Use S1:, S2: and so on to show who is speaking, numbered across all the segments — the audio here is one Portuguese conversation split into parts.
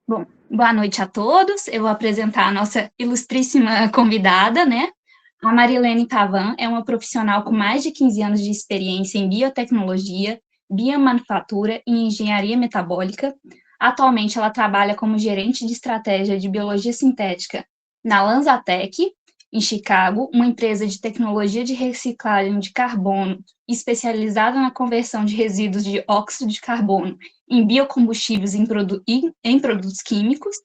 S1: Bom, boa noite a todos. Eu vou apresentar a nossa ilustríssima convidada, né? A Marilene Pavan é uma profissional com mais de 15 anos de experiência em biotecnologia, biomanufatura e engenharia metabólica. Atualmente, ela trabalha como gerente de estratégia de biologia sintética na LanzaTech, em Chicago, uma empresa de tecnologia de reciclagem de carbono especializada na conversão de resíduos de óxido de carbono em biocombustíveis em produtos químicos,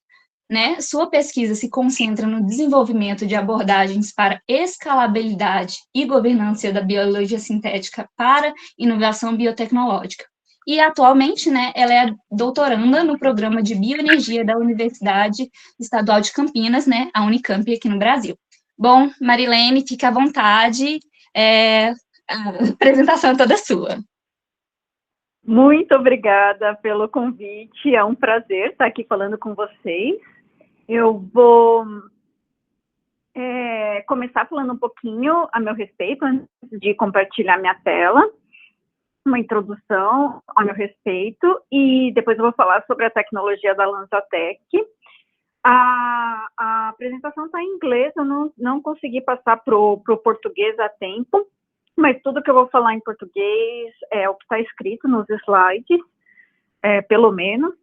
S1: né? Sua pesquisa se concentra no desenvolvimento de abordagens para escalabilidade e governança da biologia sintética para inovação biotecnológica. E atualmente, né, ela é doutoranda no programa de bioenergia da Universidade Estadual de Campinas, né, a Unicamp aqui no Brasil. Bom, Marilene, fique à vontade, a apresentação é toda sua.
S2: Muito obrigada pelo convite, é um prazer estar aqui falando com vocês. Eu vou começar falando um pouquinho a meu respeito, antes de compartilhar minha tela, uma introdução ao meu respeito, e depois eu vou falar sobre a tecnologia da LanzaTech. A apresentação está em inglês, eu não consegui passar para o português a tempo, mas tudo que eu vou falar em português é o que está escrito nos slides, pelo menos,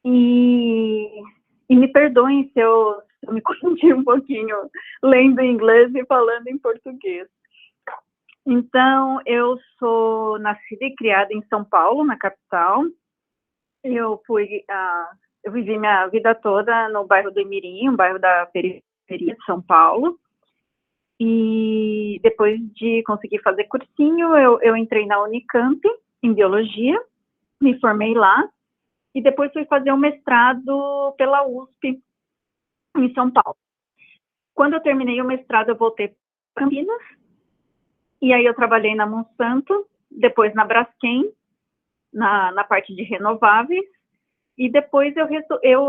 S2: e me perdoem se eu me confundi um pouquinho lendo em inglês e falando em português. Então, eu sou nascida e criada em São Paulo, na capital. Eu vivi minha vida toda no bairro do Imirim, um bairro da periferia de São Paulo. E depois de conseguir fazer cursinho, eu entrei na Unicamp, em biologia, me formei lá, e depois fui fazer um mestrado pela USP, em São Paulo. Quando eu terminei o mestrado, eu voltei para Campinas, e aí eu trabalhei na Monsanto, depois na Braskem, na parte de renováveis, e depois eu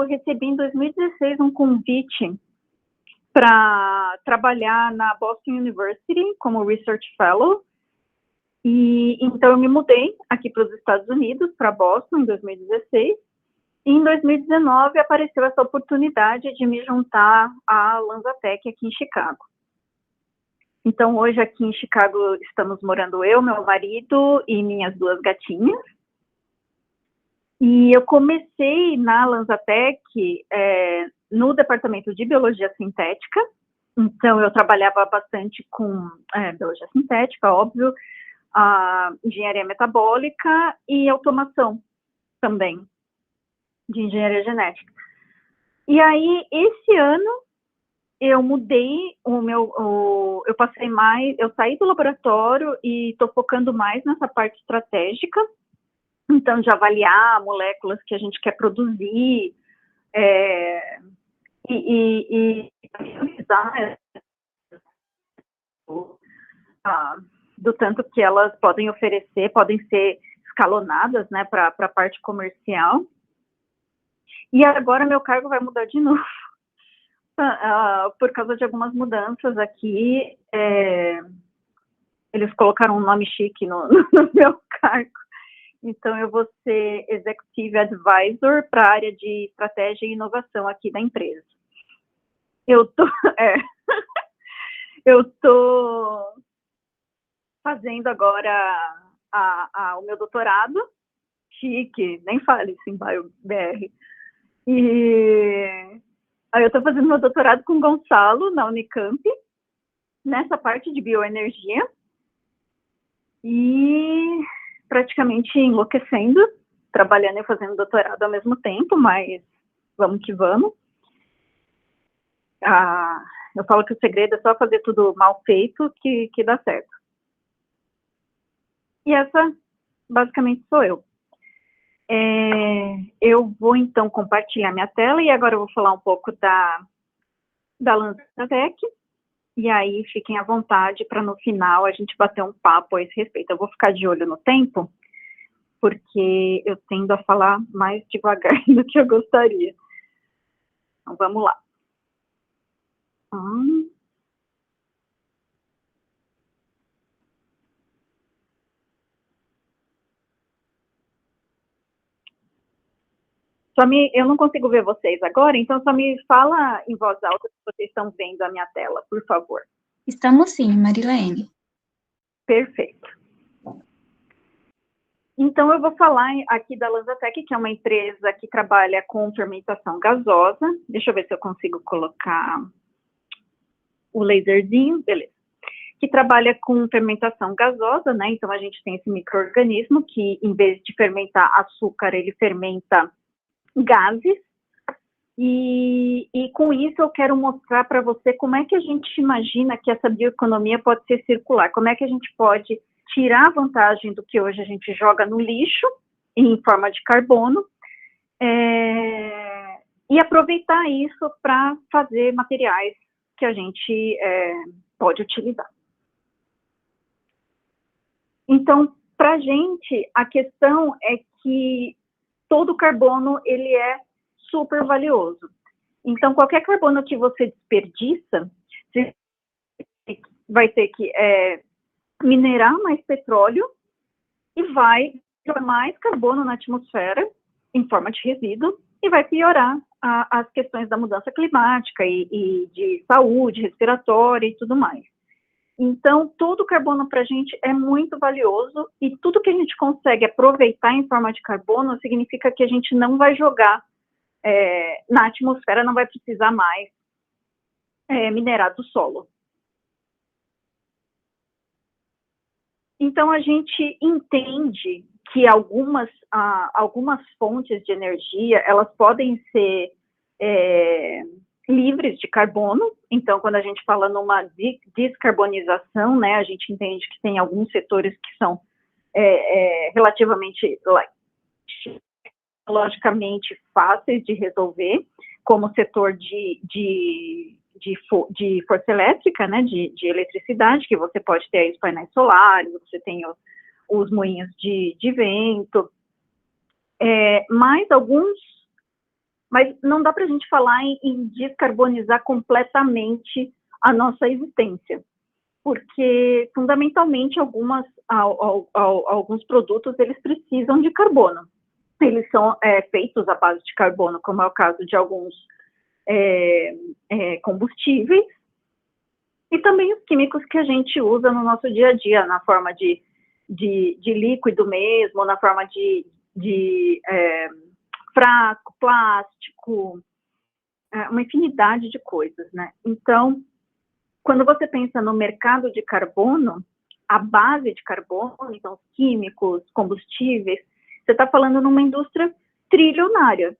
S2: recebi em 2016 um convite para trabalhar na Boston University como Research Fellow, e então eu me mudei aqui para os Estados Unidos, para Boston, em 2016, e em 2019 apareceu essa oportunidade de me juntar à LanzaTech aqui em Chicago. Então, hoje aqui em Chicago estamos morando eu, meu marido e minhas duas gatinhas. E eu comecei na LanzaTech no departamento de biologia sintética. Então, eu trabalhava bastante com biologia sintética, óbvio, engenharia metabólica e automação também, de engenharia genética. E aí, esse ano, eu mudei eu passei mais, eu saí do laboratório e estou focando mais nessa parte estratégica, então de avaliar moléculas que a gente quer produzir e analisar do tanto que elas podem oferecer, podem ser escalonadas, né, para a parte comercial. E agora meu cargo vai mudar de novo. Por causa de algumas mudanças aqui, eles colocaram um nome chique no meu cargo. Então, eu vou ser Executive Advisor para a área de estratégia e inovação aqui da empresa. Eu tô fazendo agora o meu doutorado, chique, nem fale isso em BioBR. E aí eu estou fazendo meu doutorado com o Gonçalo, na Unicamp, nessa parte de bioenergia, e praticamente enlouquecendo, trabalhando e fazendo doutorado ao mesmo tempo, mas vamos que vamos. Eu falo que o segredo é só fazer tudo mal feito que dá certo. E essa, basicamente, sou eu. Eu vou, então, compartilhar minha tela e agora eu vou falar um pouco da LanzaTech. E aí, fiquem à vontade para no final a gente bater um papo a esse respeito. Eu vou ficar de olho no tempo, porque eu tendo a falar mais devagar do que eu gostaria. Então, vamos lá. Eu não consigo ver vocês agora, então só me fala em voz alta se vocês estão vendo a minha tela, por favor.
S1: Estamos sim, Marilene.
S2: Perfeito. Então, eu vou falar aqui da LanzaTech, que é uma empresa que trabalha com fermentação gasosa. Deixa eu ver se eu consigo colocar o laserzinho, beleza. Que trabalha com fermentação gasosa, né? Então, a gente tem esse micro-organismo que, em vez de fermentar açúcar, ele fermenta gases. E com isso eu quero mostrar para você como é que a gente imagina que essa bioeconomia pode ser circular, como é que a gente pode tirar a vantagem do que hoje a gente joga no lixo, em forma de carbono, e aproveitar isso para fazer materiais que a gente pode utilizar. Então, para a gente, a questão é que todo carbono, ele é super valioso. Então, qualquer carbono que você desperdiça, você vai ter que minerar mais petróleo e vai jogar mais carbono na atmosfera em forma de resíduo e vai piorar as questões da mudança climática e de saúde respiratória e tudo mais. Então, todo o carbono para a gente é muito valioso e tudo que a gente consegue aproveitar em forma de carbono significa que a gente não vai jogar na atmosfera, não vai precisar mais minerar do solo. Então, a gente entende que algumas fontes de energia, elas podem ser livres de carbono. Então, quando a gente fala numa descarbonização, né, a gente entende que tem alguns setores que são relativamente logicamente fáceis de resolver, como o setor de força elétrica, né, de eletricidade, que você pode ter aí os painéis solares, você tem os moinhos de vento, mas não dá para a gente falar em descarbonizar completamente a nossa existência, porque fundamentalmente alguns produtos eles precisam de carbono. Eles são feitos à base de carbono, como é o caso de alguns combustíveis, e também os químicos que a gente usa no nosso dia a dia, na forma de líquido mesmo, na forma de frasco, plástico, uma infinidade de coisas, né? Então, quando você pensa no mercado de carbono, a base de carbono, então os químicos, combustíveis, você está falando numa indústria trilionária.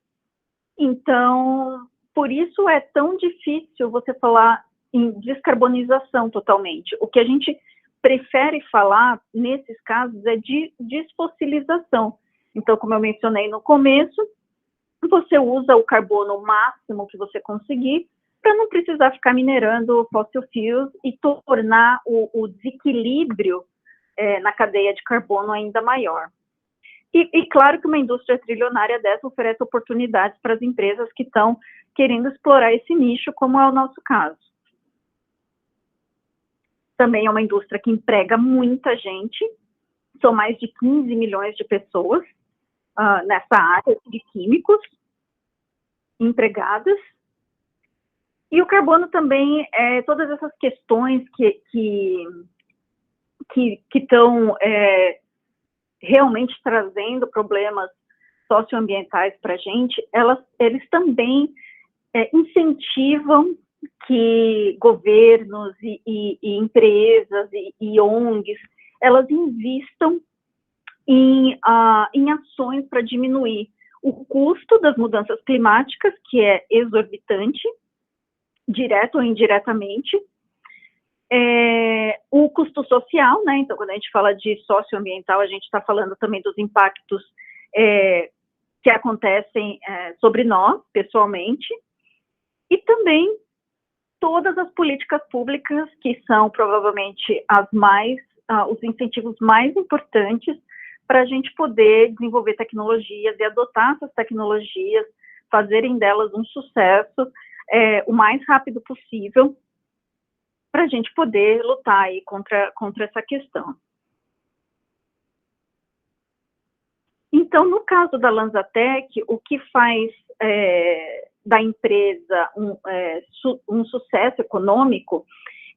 S2: Então, por isso é tão difícil você falar em descarbonização totalmente. O que a gente prefere falar, nesses casos, é de desfossilização. Então, como eu mencionei no começo, você usa o carbono máximo que você conseguir para não precisar ficar minerando fossil fuels e tornar o desequilíbrio na cadeia de carbono ainda maior. E claro que uma indústria trilionária dessa oferece oportunidades para as empresas que estão querendo explorar esse nicho, como é o nosso caso. Também é uma indústria que emprega muita gente, são mais de 15 milhões de pessoas nessa área de químicos empregadas. E o carbono também, todas essas questões que estão realmente trazendo problemas socioambientais para a gente, eles também incentivam que governos e empresas e ONGs, elas invistam em ações para diminuir o custo das mudanças climáticas, que é exorbitante, direto ou indiretamente, o custo social, né? Então, quando a gente fala de socioambiental, a gente está falando também dos impactos que acontecem sobre nós, pessoalmente, e também todas as políticas públicas que são provavelmente os incentivos mais importantes para a gente poder desenvolver tecnologias e adotar essas tecnologias, fazerem delas um sucesso o mais rápido possível, para a gente poder lutar aí contra essa questão. Então, no caso da LanzaTech, o que faz da empresa um sucesso econômico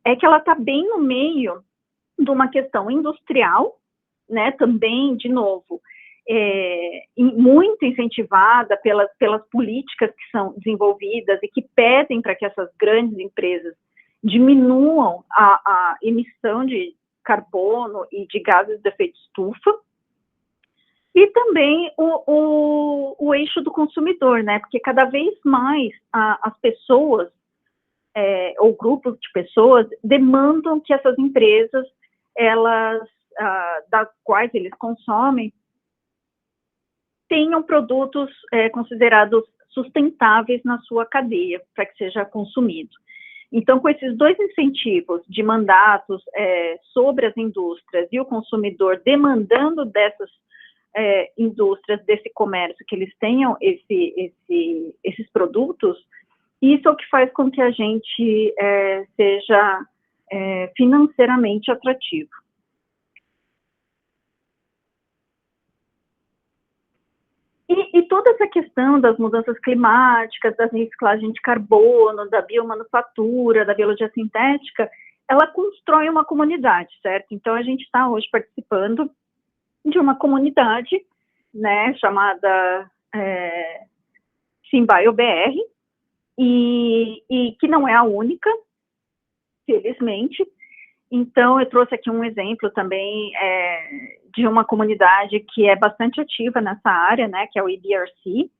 S2: é que ela está bem no meio de uma questão industrial, né, também, de novo, muito incentivada pelas políticas que são desenvolvidas e que pedem para que essas grandes empresas diminuam a emissão de carbono e de gases de efeito estufa, e também o eixo do consumidor, né, porque cada vez mais as pessoas, ou grupos de pessoas, demandam que essas empresas, elas, das quais eles consomem, tenham produtos considerados sustentáveis na sua cadeia, para que seja consumido. Então, com esses dois incentivos de mandatos sobre as indústrias e o consumidor demandando dessas indústrias, desse comércio, que eles tenham esses produtos, isso é o que faz com que a gente seja financeiramente atrativo. E toda essa questão das mudanças climáticas, da reciclagem de carbono, da biomanufatura, da biologia sintética, ela constrói uma comunidade, certo? Então, a gente está hoje participando de uma comunidade, né, chamada SimBioBR, e que não é a única, felizmente. Então, eu trouxe aqui um exemplo também de uma comunidade que é bastante ativa nessa área, né, que é o IBRC,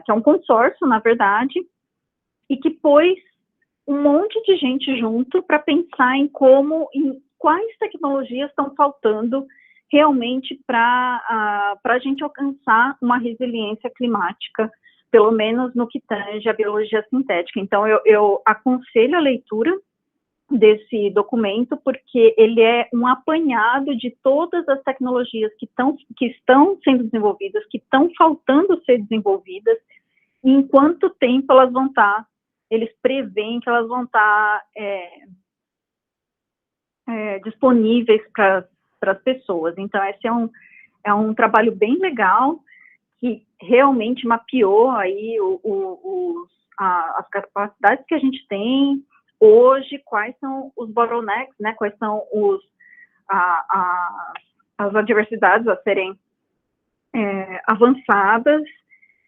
S2: que é um consórcio, na verdade, e que pôs um monte de gente junto para pensar em quais tecnologias estão faltando realmente para a gente alcançar uma resiliência climática, pelo menos no que tange a biologia sintética. Então, eu aconselho a leitura desse documento, porque ele é um apanhado de todas as tecnologias que estão sendo desenvolvidas, que estão faltando ser desenvolvidas, e em quanto tempo elas vão estar, eles preveem que elas vão estar disponíveis para as pessoas. Então, esse é um trabalho bem legal, que realmente mapeou aí as capacidades que a gente tem hoje, quais são os bottlenecks, né, quais são as adversidades a serem avançadas,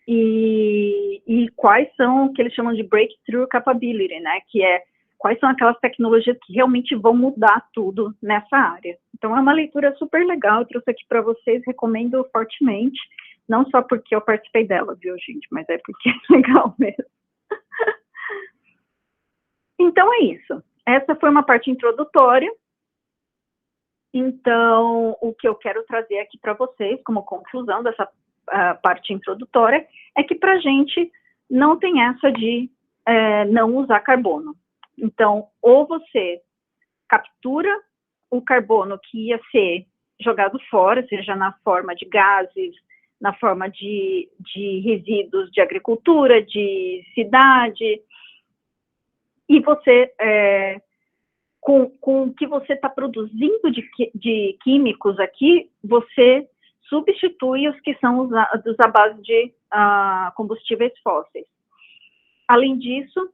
S2: e quais são o que eles chamam de breakthrough capability, né, que é quais são aquelas tecnologias que realmente vão mudar tudo nessa área. Então, é uma leitura super legal, eu trouxe aqui para vocês, recomendo fortemente, não só porque eu participei dela, viu, gente, mas é porque é legal mesmo. Então, é isso. Essa foi uma parte introdutória. Então, o que eu quero trazer aqui para vocês, como conclusão dessa parte introdutória, é que para a gente não tem essa de não usar carbono. Então, ou você captura o carbono que ia ser jogado fora, seja na forma de gases, na forma de resíduos de agricultura, de cidade, e você, com o que você está produzindo de químicos aqui, você substitui os que são usados à base de combustíveis fósseis. Além disso,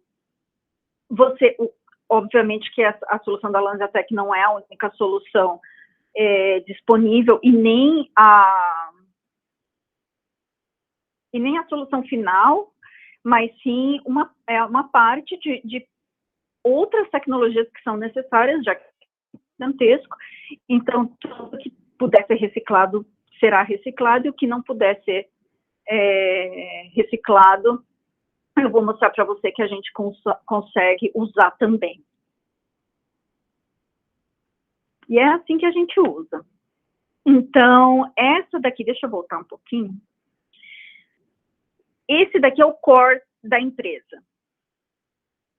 S2: obviamente que a solução da LanzaTech não é a única solução disponível, e nem a solução final, mas sim uma parte de outras tecnologias que são necessárias, já que é gigantesco. Então, tudo que puder ser reciclado será reciclado, e o que não puder ser reciclado, eu vou mostrar para você que a gente consegue usar também. E é assim que a gente usa. Então, essa daqui, deixa eu voltar um pouquinho. Esse daqui é o core da empresa.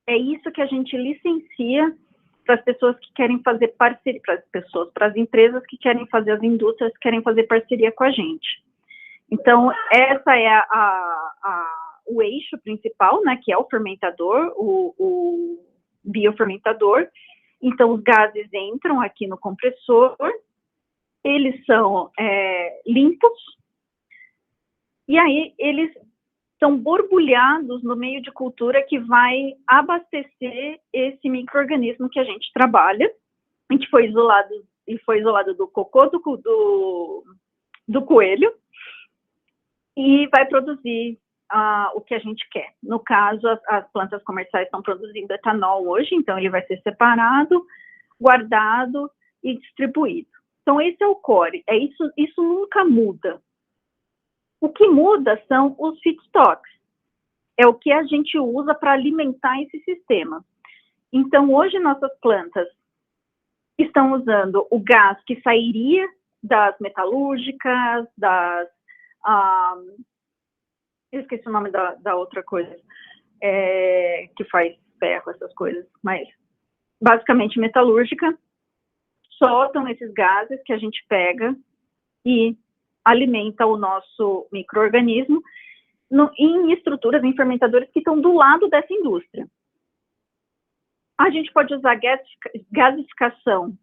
S2: É isso que a gente licencia para as pessoas que querem fazer parceria, para as empresas que querem fazer, as indústrias que querem fazer parceria com a gente. Então, essa é o eixo principal, né, que é o fermentador, o biofermentador. Então, os gases entram aqui no compressor, eles são limpos, e aí eles são borbulhados no meio de cultura que vai abastecer esse micro-organismo que a gente trabalha, e que foi isolado do cocô do coelho, e vai produzir o que a gente quer. No caso, as plantas comerciais estão produzindo etanol hoje, então ele vai ser separado, guardado e distribuído. Então, esse é o core, isso nunca muda. O que muda são os feedstocks, é o que a gente usa para alimentar esse sistema. Então, hoje, nossas plantas estão usando o gás que sairia das metalúrgicas, eu esqueci o nome da outra coisa, que faz ferro, essas coisas, mas basicamente metalúrgica, soltam esses gases que a gente pega e alimenta o nosso micro-organismo em estruturas, em fermentadores que estão do lado dessa indústria. A gente pode usar gasificação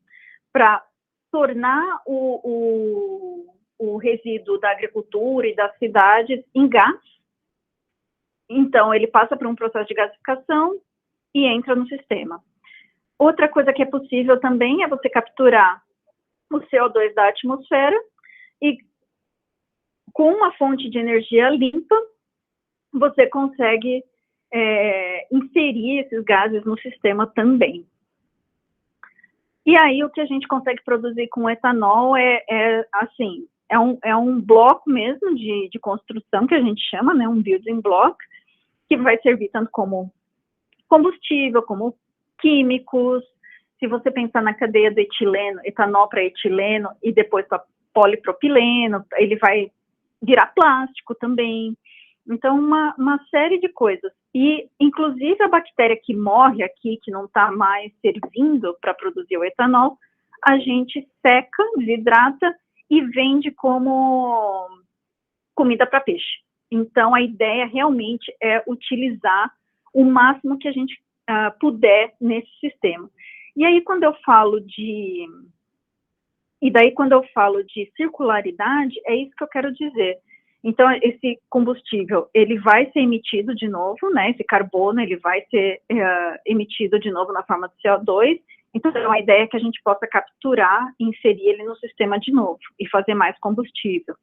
S2: para tornar o resíduo da agricultura e das cidades em gás. Então, ele passa por um processo de gasificação e entra no sistema. Outra coisa que é possível também é você capturar o CO2 da atmosfera e, com uma fonte de energia limpa, você consegue inserir esses gases no sistema também. E aí, o que a gente consegue produzir com etanol assim, é um bloco mesmo de construção, que a gente chama, né, um building block, que vai servir tanto como combustível, como químicos. Se você pensar na cadeia do etileno, etanol para etileno e depois para polipropileno, ele vai virar plástico também. Então, uma série de coisas. E, inclusive, a bactéria que morre aqui, que não está mais servindo para produzir o etanol, a gente seca, desidrata e vende como comida para peixe. Então, a ideia realmente é utilizar o máximo que a gente puder nesse sistema. E aí, quando eu falo de circularidade, é isso que eu quero dizer. Então, esse combustível, ele vai ser emitido de novo, né? Esse carbono, ele vai ser emitido de novo na forma de CO2. Então, a ideia é que a gente possa capturar e inserir ele no sistema de novo e fazer mais combustível.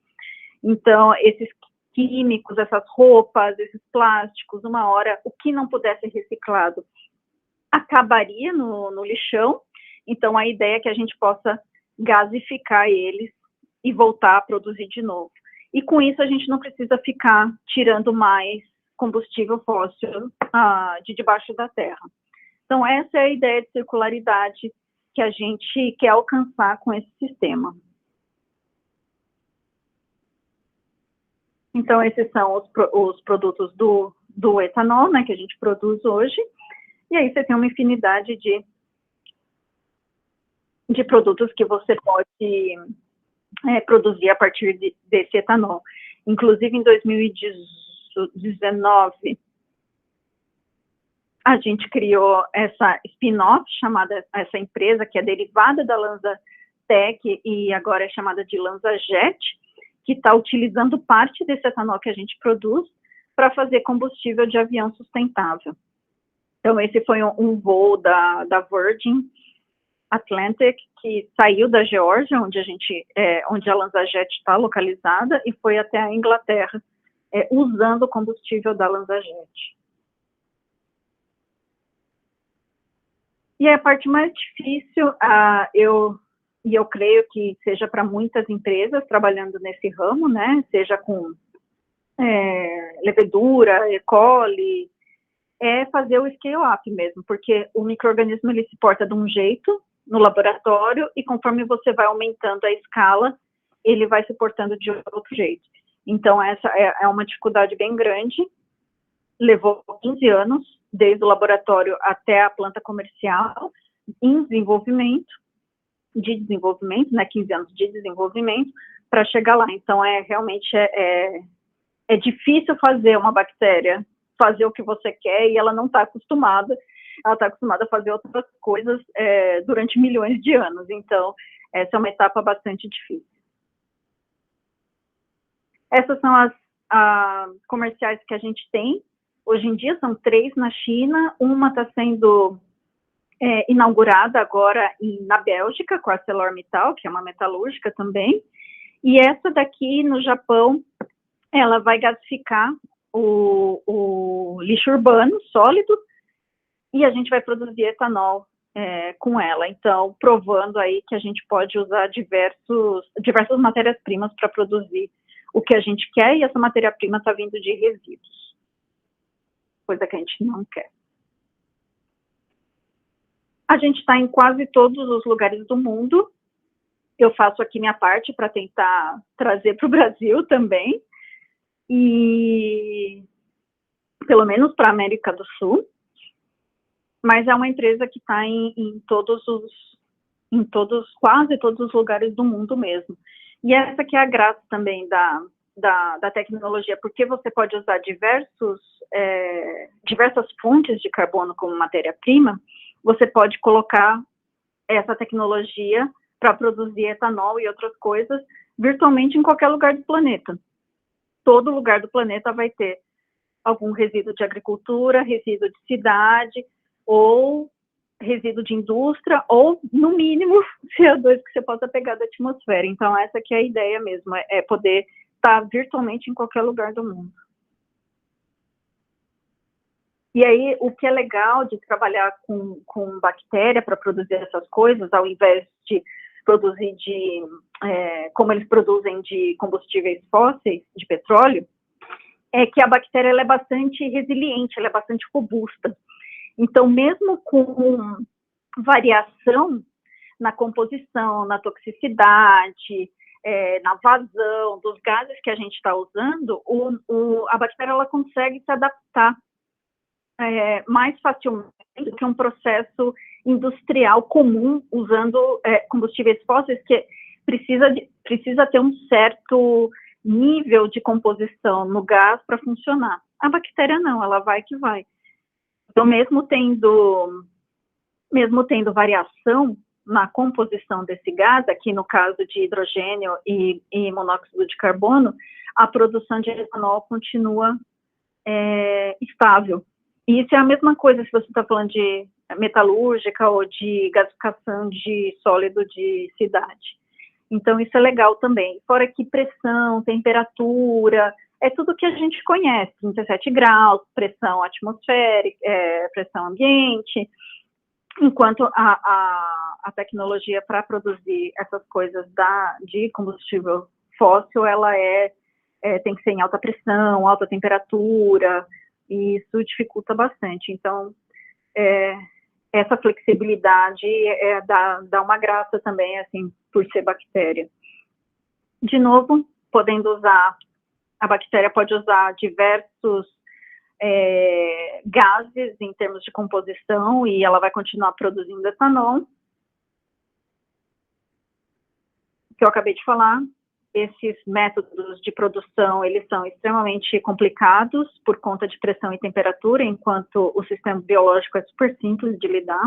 S2: Então, esses químicos, essas roupas, esses plásticos, uma hora, o que não puder ser reciclado acabaria no lixão. Então, a ideia é que a gente possa gasificar eles e voltar a produzir de novo. E com isso a gente não precisa ficar tirando mais combustível fóssil de debaixo da terra. Então, essa é a ideia de circularidade que a gente quer alcançar com esse sistema. Então, esses são os produtos do etanol, né, que a gente produz hoje. E aí você tem uma infinidade de produtos que você pode produzir a partir desse etanol. Inclusive, em 2019, a gente criou essa spin-off, chamada essa empresa, que é derivada da LanzaTech e agora é chamada de LanzaJet, que está utilizando parte desse etanol que a gente produz para fazer combustível de avião sustentável. Então, esse foi um voo da Virgin Atlantic, que saiu da Geórgia, onde a LanzaJet está localizada, e foi até a Inglaterra, usando o combustível da LanzaJet. E a parte mais difícil, eu creio que seja para muitas empresas trabalhando nesse ramo, né, seja com levedura, E. coli, é fazer o scale-up mesmo, porque o micro-organismo ele se porta de um jeito no laboratório e conforme você vai aumentando a escala, ele vai se portando de outro jeito. Então, essa é uma dificuldade bem grande, levou 15 anos, desde o laboratório até a planta comercial, em desenvolvimento, né, 15 anos de desenvolvimento, para chegar lá. Então, realmente é difícil fazer uma bactéria fazer o que você quer e ela não está acostumada, ela está acostumada a fazer outras coisas durante milhões de anos. Então, Essa é uma etapa bastante difícil. Essas são as comerciais que a gente tem. Hoje em dia são 3 na China, uma está sendo inaugurada agora na Bélgica, com a ArcelorMittal, que é uma metalúrgica também, e essa daqui no Japão, ela vai gasificar o lixo urbano sólido, e a gente vai produzir etanol com ela, então provando aí que a gente pode usar diversas matérias-primas para produzir o que a gente quer, e essa matéria-prima está vindo de resíduos, coisa que a gente não quer. A gente está em quase todos os lugares do mundo. Eu faço aqui minha parte para tentar trazer para o Brasil também, e pelo menos para a América do Sul. Mas é uma empresa que está quase todos os lugares do mundo mesmo. E essa que é a graça também da tecnologia, porque você pode usar diversas fontes de carbono como matéria-prima, você pode colocar essa tecnologia para produzir etanol e outras coisas virtualmente em qualquer lugar do planeta. Todo lugar do planeta vai ter algum resíduo de agricultura, resíduo de cidade, ou resíduo de indústria, ou, no mínimo, CO2 que você possa pegar da atmosfera. Então, essa que é a ideia mesmo, é poder estar virtualmente em qualquer lugar do mundo. E aí, o que é legal de trabalhar com bactéria para produzir essas coisas, ao invés de produzir como eles produzem de combustíveis fósseis, de petróleo, é que a bactéria ela é bastante resiliente, ela é bastante robusta. Então, mesmo com variação na composição, na toxicidade, na vazão dos gases que a gente está usando, a bactéria ela consegue se adaptar mais facilmente do que um processo industrial comum, usando combustíveis fósseis, que precisa ter um certo nível de composição no gás para funcionar. A bactéria não, ela vai que vai. Então, mesmo tendo variação na composição desse gás, aqui no caso de hidrogênio e monóxido de carbono, a produção de etanol continua estável. E isso é a mesma coisa se você está falando de metalúrgica ou de gasificação de sólido de cidade. Então, isso é legal também. Fora que pressão, temperatura, é tudo que a gente conhece, 37 graus, pressão atmosférica, pressão ambiente, enquanto a tecnologia para produzir essas coisas de combustível fóssil, ela tem que ser em alta pressão, alta temperatura, e isso dificulta bastante. Então, essa flexibilidade dá uma graça também, assim, por ser bactéria. De novo, a bactéria pode usar diversos gases em termos de composição, e ela vai continuar produzindo etanol. Que eu acabei de falar, esses métodos de produção, eles são extremamente complicados por conta de pressão e temperatura, enquanto o sistema biológico é super simples de lidar.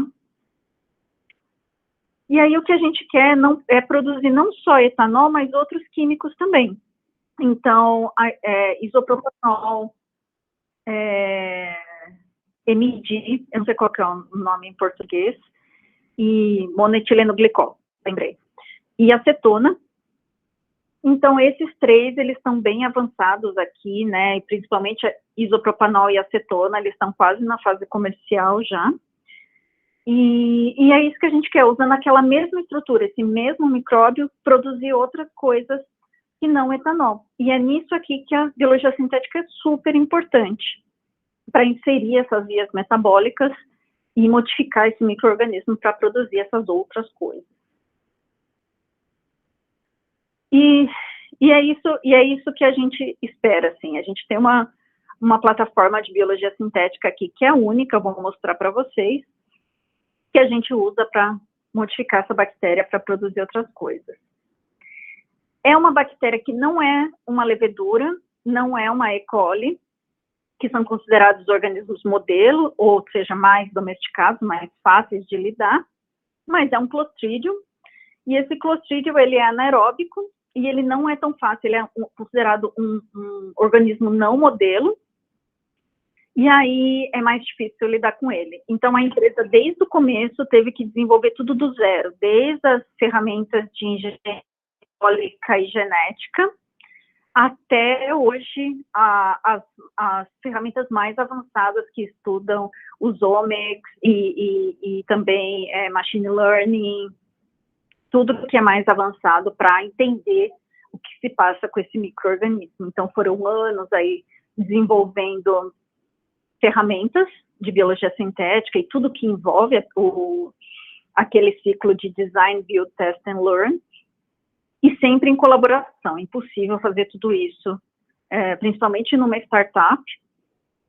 S2: E aí o que a gente quer é produzir não só etanol, mas outros químicos também. Então, isopropanol, MD, eu não sei qual que é o nome em português, e monoetileno glicol, lembrei. E acetona. Então, esses 3, eles estão bem avançados aqui, né, e principalmente isopropanol e acetona, eles estão quase na fase comercial já. E é isso que a gente quer, usando aquela mesma estrutura, esse mesmo micróbio, produzir outras coisas que não etanol. E é nisso aqui que a biologia sintética é super importante, para inserir essas vias metabólicas e modificar esse micro-organismo para produzir essas outras coisas. E é isso que a gente espera, assim. A gente tem uma plataforma de biologia sintética aqui que é única, eu vou mostrar para vocês, que a gente usa para modificar essa bactéria para produzir outras coisas. É uma bactéria que não é uma levedura, não é uma E. coli, que são considerados organismos modelo, ou seja, mais domesticados, mais fáceis de lidar, mas é um clostridium, E esse Clostridium, ele é anaeróbico e ele não é tão fácil, ele é considerado um organismo não modelo, e aí é mais difícil lidar com ele. Então, a empresa, desde o começo, teve que desenvolver tudo do zero, desde as ferramentas de engenharia biológica e genética, até hoje as ferramentas mais avançadas que estudam os omics e também machine learning, tudo que é mais avançado para entender o que se passa com esse micro-organismo. Então, foram anos aí desenvolvendo ferramentas de biologia sintética e tudo que envolve aquele ciclo de design, build, test and learn, e sempre em colaboração. É impossível fazer tudo isso, principalmente numa startup,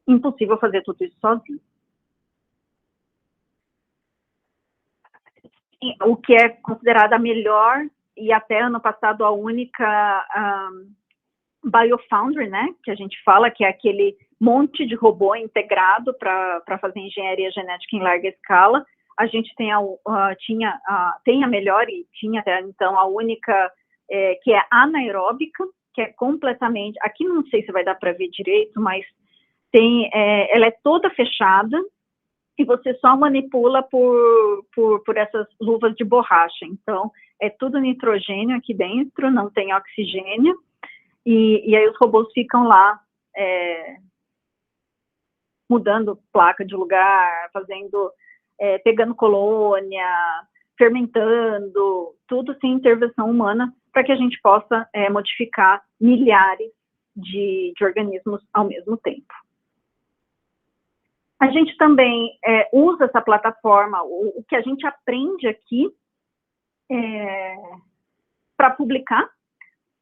S2: impossível fazer tudo isso sozinho. O que é considerada a melhor, e até ano passado a única Biofoundry, né, que a gente fala, que é aquele monte de robô integrado para fazer engenharia genética em larga escala. A gente tem tem a melhor, e tinha até então a única, que é anaeróbica, que é completamente, aqui não sei se vai dar para ver direito, mas ela é toda fechada, e você só manipula por essas luvas de borracha. Então, é tudo nitrogênio aqui dentro, não tem oxigênio, e aí os robôs ficam lá mudando placa de lugar, pegando colônia, fermentando, tudo sem intervenção humana, para que a gente possa modificar milhares de organismos ao mesmo tempo. A gente também usa essa plataforma, o que a gente aprende aqui para publicar,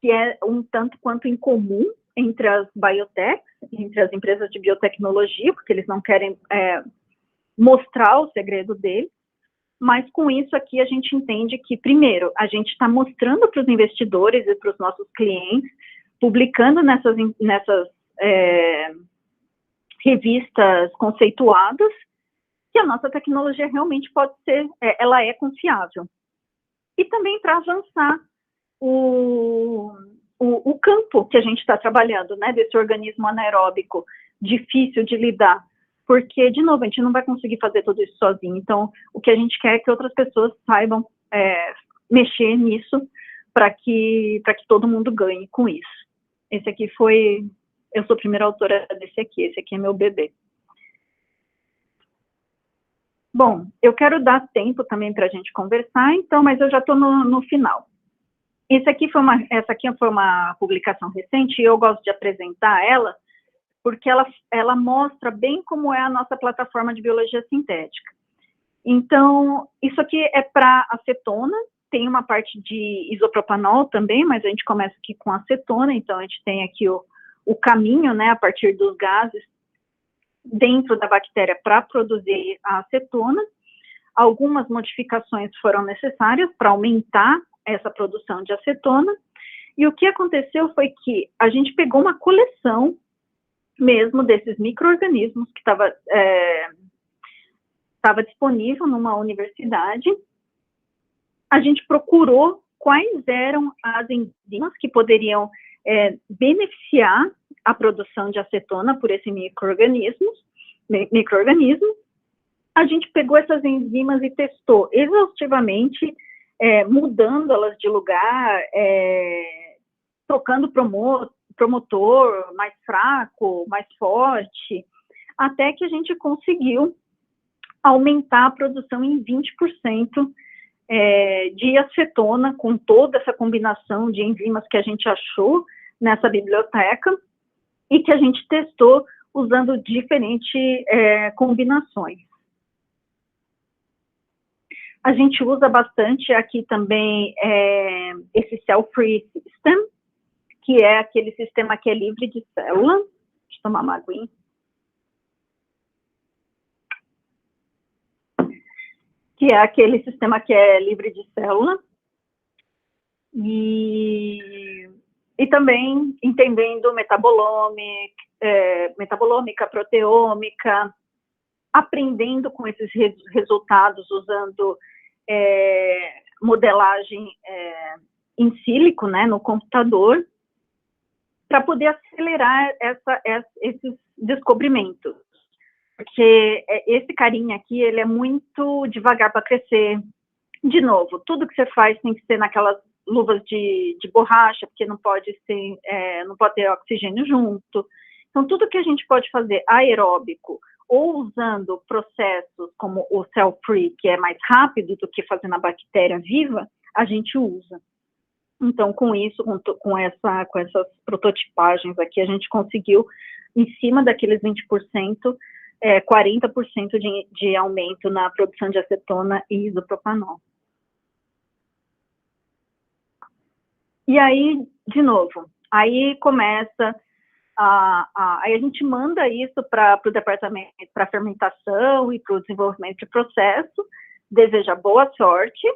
S2: que é um tanto quanto incomum entre as biotechs, entre as empresas de biotecnologia, porque eles não querem mostrar o segredo deles, mas com isso aqui a gente entende que, primeiro, a gente está mostrando para os investidores e para os nossos clientes, publicando nessas revistas conceituadas, que a nossa tecnologia realmente pode ser, ela é confiável. E também para avançar o campo que a gente está trabalhando, né, desse organismo anaeróbico, difícil de lidar, porque, de novo, a gente não vai conseguir fazer tudo isso sozinho. Então, o que a gente quer é que outras pessoas saibam mexer nisso para que todo mundo ganhe com isso. Esse aqui eu sou a primeira autora desse aqui, esse aqui é meu bebê. Bom, eu quero dar tempo também para a gente conversar, então, mas eu já estou no final. Essa aqui foi uma publicação recente, e eu gosto de apresentar ela, porque ela mostra bem como é a nossa plataforma de biologia sintética. Então, isso aqui é para acetona, tem uma parte de isopropanol também, mas a gente começa aqui com acetona, então a gente tem aqui o caminho, né, a partir dos gases dentro da bactéria para produzir a acetona. Algumas modificações foram necessárias para aumentar essa produção de acetona, e o que aconteceu foi que a gente pegou uma coleção mesmo desses micro-organismos que estava disponível numa universidade. A gente procurou quais eram as enzimas que poderiam beneficiar a produção de acetona por esse micro-organismo. A gente pegou essas enzimas e testou exaustivamente, mudando elas de lugar, trocando promotor mais fraco, mais forte, até que a gente conseguiu aumentar a produção em 20% de acetona, com toda essa combinação de enzimas que a gente achou nessa biblioteca e que a gente testou usando diferentes combinações. A gente usa bastante aqui também esse cell-free system, que é aquele sistema que é livre de célula. Deixa eu tomar uma aguinha. Que é aquele sistema que é livre de célula. E também entendendo metabolômica, proteômica, aprendendo com esses resultados, usando modelagem em sílico, né, no computador, para poder acelerar esses descobrimentos. Porque esse carinha aqui, ele é muito devagar para crescer. De novo, tudo que você faz tem que ser naquelas luvas de borracha, porque não pode ter oxigênio junto. Então, tudo que a gente pode fazer aeróbico, ou usando processos como o cell-free, que é mais rápido do que fazendo a bactéria viva, a gente usa. Então, com isso, com essas prototipagens aqui, a gente conseguiu, em cima daqueles 20%, 40% de aumento na produção de acetona e isopropanol. E aí, de novo, aí começa aí a gente manda isso para o departamento para fermentação e para o desenvolvimento de processo, deseja boa sorte,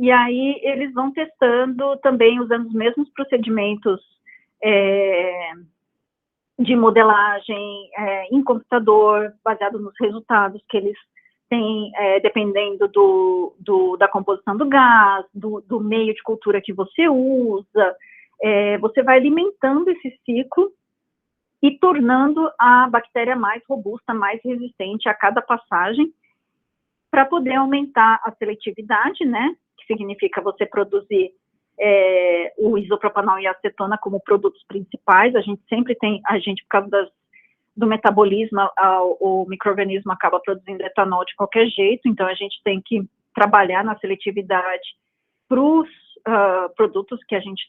S2: e aí eles vão testando também usando os mesmos procedimentos de modelagem em computador, baseado nos resultados que eles têm, dependendo da composição do gás, do meio de cultura que você usa, você vai alimentando esse ciclo e tornando a bactéria mais robusta, mais resistente a cada passagem, para poder aumentar a seletividade, né, que significa você produzir o isopropanol e a acetona como produtos principais. A gente sempre tem, por causa do metabolismo, o micro-organismo acaba produzindo etanol de qualquer jeito, então a gente tem que trabalhar na seletividade para os produtos que a gente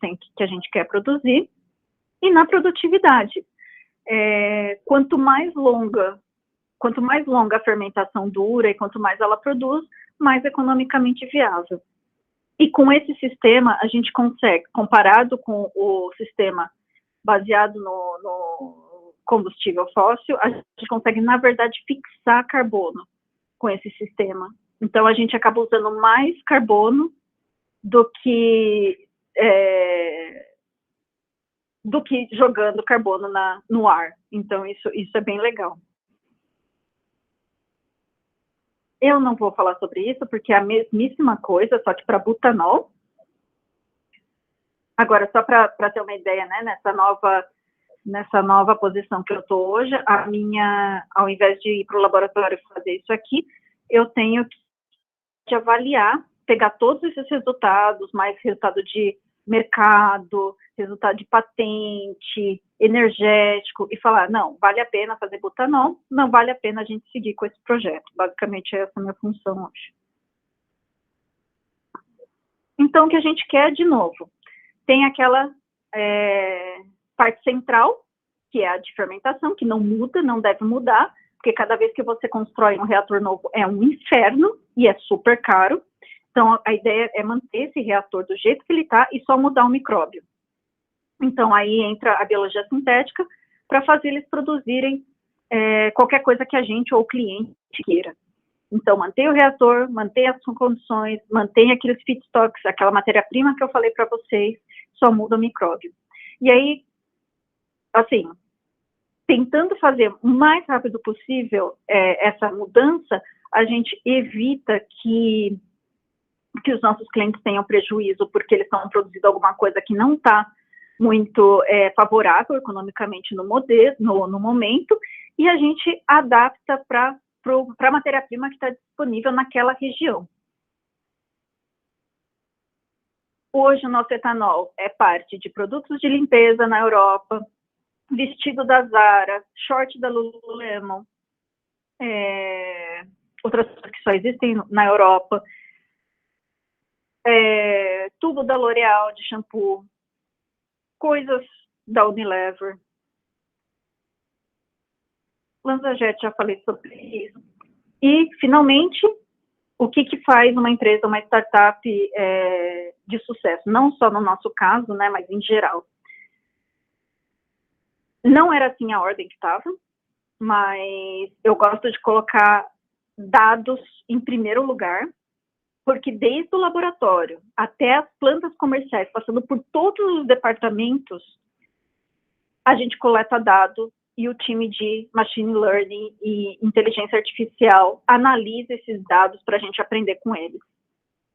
S2: quer produzir, e na produtividade. Quanto mais longa a fermentação dura e quanto mais ela produz, mais economicamente viável. E com esse sistema, a gente consegue, comparado com o sistema baseado no combustível fóssil, a gente consegue, na verdade, fixar carbono com esse sistema. Então, a gente acaba usando mais carbono do que jogando carbono no ar. Então, isso é bem legal. Eu não vou falar sobre isso, porque é a mesmíssima coisa, só que para butanol. Agora, só para ter uma ideia, né, nessa nova posição que eu estou hoje, ao invés de ir para o laboratório fazer isso aqui, eu tenho que avaliar, pegar todos esses resultados, mais resultado de mercado, resultado de patente, energético, e falar, não, vale a pena fazer butanol, não vale a pena a gente seguir com esse projeto. Basicamente, essa é a minha função hoje. Então, o que a gente quer, de novo, tem aquela parte central, que é a de fermentação, que não muda, não deve mudar, porque cada vez que você constrói um reator novo é um inferno, e é super caro. Então, a ideia é manter esse reator do jeito que ele está e só mudar o micróbio. Então, aí entra a biologia sintética para fazer eles produzirem qualquer coisa que a gente ou o cliente queira. Então, mantém o reator, mantém as condições, mantém aqueles feedstocks, aquela matéria-prima que eu falei para vocês, só muda o micróbio. E aí, assim, tentando fazer o mais rápido possível essa mudança, a gente evita que os nossos clientes tenham prejuízo porque eles estão produzindo alguma coisa que não está muito favorável economicamente no momento, e a gente adapta para a matéria-prima que está disponível naquela região. Hoje o nosso etanol é parte de produtos de limpeza na Europa, vestido da Zara, short da Lululemon, outras coisas que só existem na Europa, tubo da L'Oréal de shampoo, coisas da Unilever. LanzaJet, já falei sobre isso. E, finalmente, o que faz uma empresa, uma startup de sucesso? Não só no nosso caso, né, mas em geral. Não era assim a ordem que estava, mas eu gosto de colocar dados em primeiro lugar, porque desde o laboratório até as plantas comerciais, passando por todos os departamentos, a gente coleta dado e o time de machine learning e inteligência artificial analisa esses dados para a gente aprender com eles.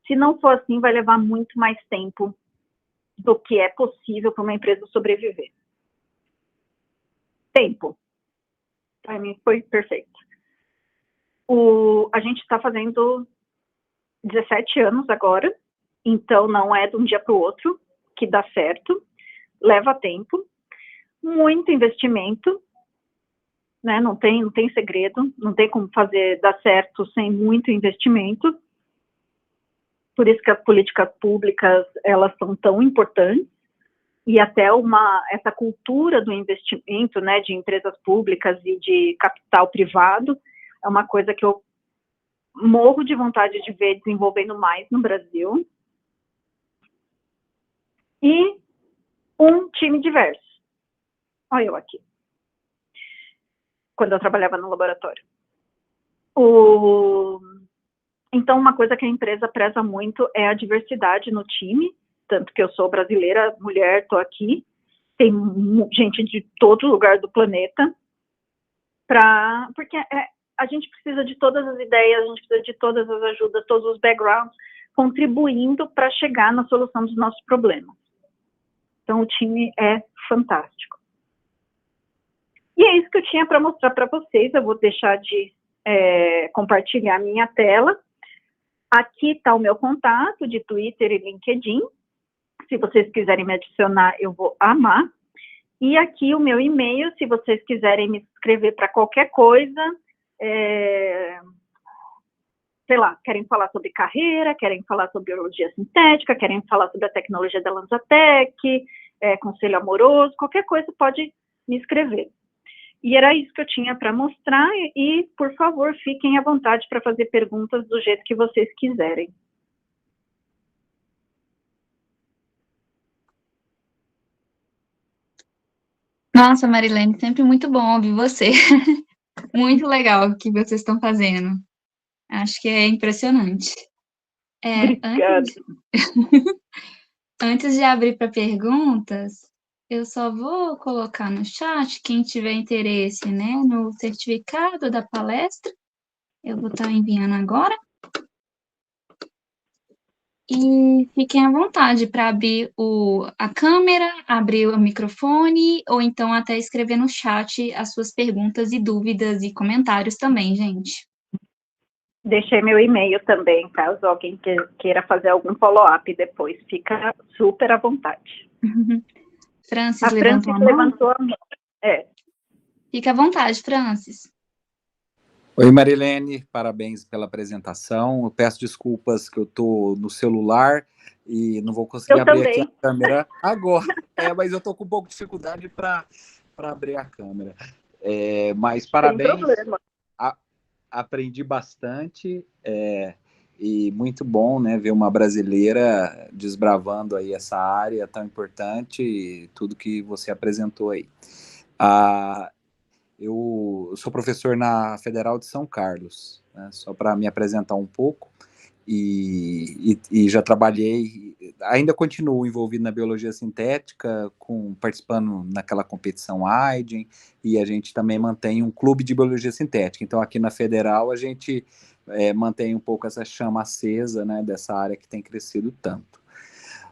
S2: Se não for assim, vai levar muito mais tempo do que é possível para uma empresa sobreviver. Tempo. Para mim foi perfeito. A gente está fazendo 17 anos agora, então não é de um dia para o outro que dá certo, leva tempo, muito investimento, né? Não tem segredo, não tem como fazer dar certo sem muito investimento. Por isso que as políticas públicas, elas são tão importantes, e até essa cultura do investimento, né, de empresas públicas e de capital privado, é uma coisa que eu morro de vontade de ver desenvolvendo mais no Brasil. E um time diverso. Olha eu aqui. Quando eu trabalhava no laboratório. Então, uma coisa que a empresa preza muito é a diversidade no time, tanto que eu sou brasileira, mulher, estou aqui, tem gente de todo lugar do planeta, porque a gente precisa de todas as ideias, a gente precisa de todas as ajudas, todos os backgrounds, contribuindo para chegar na solução dos nossos problemas. Então, o time é fantástico. E é isso que eu tinha para mostrar para vocês. Eu vou deixar de compartilhar minha tela. Aqui está o meu contato de Twitter e LinkedIn. Se vocês quiserem me adicionar, eu vou amar. E aqui o meu e-mail, se vocês quiserem me escrever para qualquer coisa, sei lá, querem falar sobre carreira, querem falar sobre biologia sintética, querem falar sobre a tecnologia da Lanzatec, conselho amoroso, qualquer coisa pode me escrever. E era isso que eu tinha para mostrar, e, por favor, fiquem à vontade para fazer perguntas do jeito que vocês quiserem.
S1: Nossa, Marilene, sempre muito bom ouvir você. Muito legal o que vocês estão fazendo. Acho que é impressionante.
S2: Obrigada.
S1: Antes de abrir para perguntas, eu só vou colocar no chat, quem tiver interesse, né, no certificado da palestra, eu vou estar enviando agora. E fiquem à vontade para abrir a câmera, abrir o microfone, ou então até escrever no chat as suas perguntas e dúvidas e comentários também, gente.
S2: Deixei meu e-mail também, caso alguém queira fazer algum follow-up depois. Fica super à vontade.
S1: Francis levantou a mão? Fica à vontade, Francis.
S3: Oi, Marilene, parabéns pela apresentação. Eu peço desculpas que eu estou no celular e não vou conseguir abrir aqui a câmera agora. Mas eu estou com um pouco de dificuldade para abrir a câmera. Mas parabéns.
S2: Sem problema.
S3: Aprendi bastante e muito bom, né, ver uma brasileira desbravando aí essa área tão importante e tudo que você apresentou aí. Eu sou professor na Federal de São Carlos, né, só para me apresentar um pouco, e já trabalhei, ainda continuo envolvido na biologia sintética, participando naquela competição AIDEN, e a gente também mantém um clube de biologia sintética. Então, aqui na Federal, a gente mantém um pouco essa chama acesa, né, dessa área que tem crescido tanto.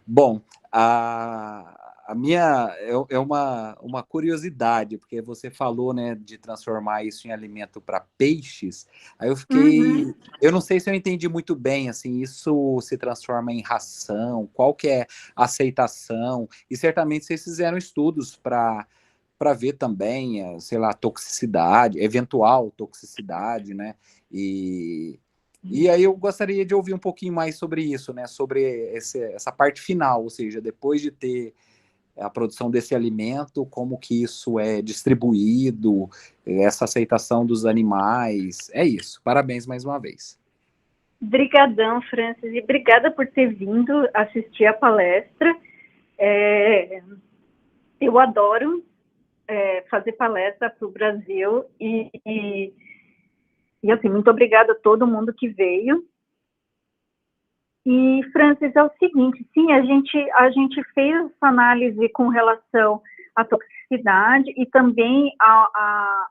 S3: Bom, a minha é uma curiosidade, porque você falou, né, de transformar isso em alimento para peixes. Aí eu fiquei, eu não sei se eu entendi muito bem, assim, isso se transforma em ração, qual que é a aceitação? E certamente vocês fizeram estudos para ver também, sei lá, toxicidade, eventual toxicidade, né? E aí eu gostaria de ouvir um pouquinho mais sobre isso, né? Sobre essa parte final, ou seja, depois de ter a produção desse alimento, como que isso é distribuído, essa aceitação dos animais. É isso. Parabéns mais uma vez.
S2: Obrigadão, Francis, e obrigada por ter vindo assistir a palestra. Eu adoro fazer palestra para o Brasil e assim, muito obrigada a todo mundo que veio. E, Francis, é o seguinte, sim, a gente fez essa análise com relação à toxicidade e também a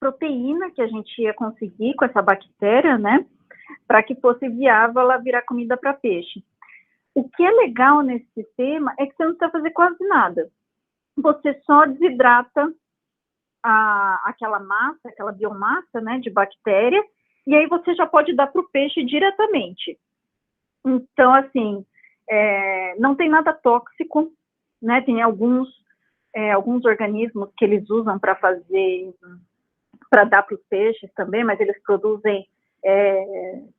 S2: proteína que a gente ia conseguir com essa bactéria, né? para que fosse viável ela virar comida para peixe. O que é legal nesse sistema é que você não precisa fazer quase nada. Você só desidrata aquela massa, aquela biomassa, né, de bactéria, e aí você já pode dar para o peixe diretamente. Então, assim, não tem nada tóxico, né, tem alguns organismos que eles usam para dar para os peixes também, mas eles produzem